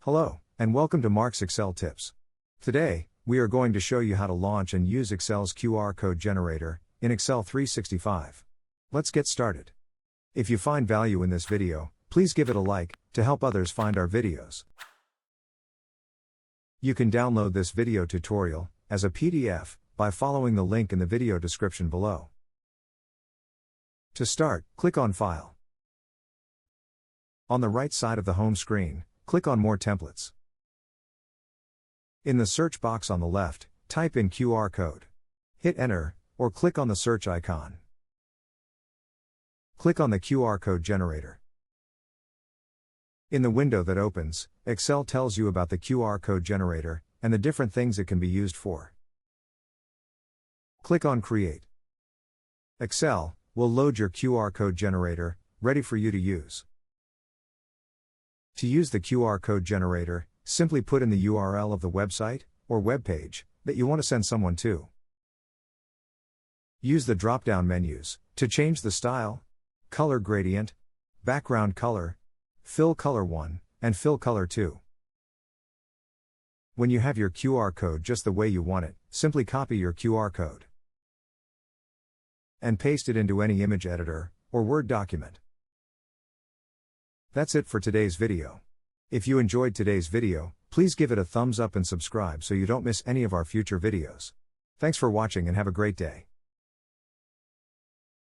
Hello, and welcome to Mark's Excel Tips. Today, we are going to show you how to launch and use Excel's QR code generator in Excel 365. Let's get started. If you find value in this video, please give it a like to help others find our videos. You can download this video tutorial as a PDF by following the link in the video description below. To start, click on File. On the right side of the home screen, click on More Templates. In the search box on the left, type in QR code. Hit Enter, or click on the search icon. Click on the QR code generator. In the window that opens, Excel tells you about the QR code generator and the different things it can be used for. Click on Create. Excel will load your QR code generator, ready for you to use. To use the QR code generator, simply put in the URL of the website or web page that you want to send someone to. Use the drop-down menus to change the style, color gradient, background color, fill color 1, and fill color 2. When you have your QR code just the way you want it, simply copy your QR code and paste it into any image editor or Word document. That's it for today's video. If you enjoyed today's video, please give it a thumbs up and subscribe so you don't miss any of our future videos. Thanks for watching and have a great day.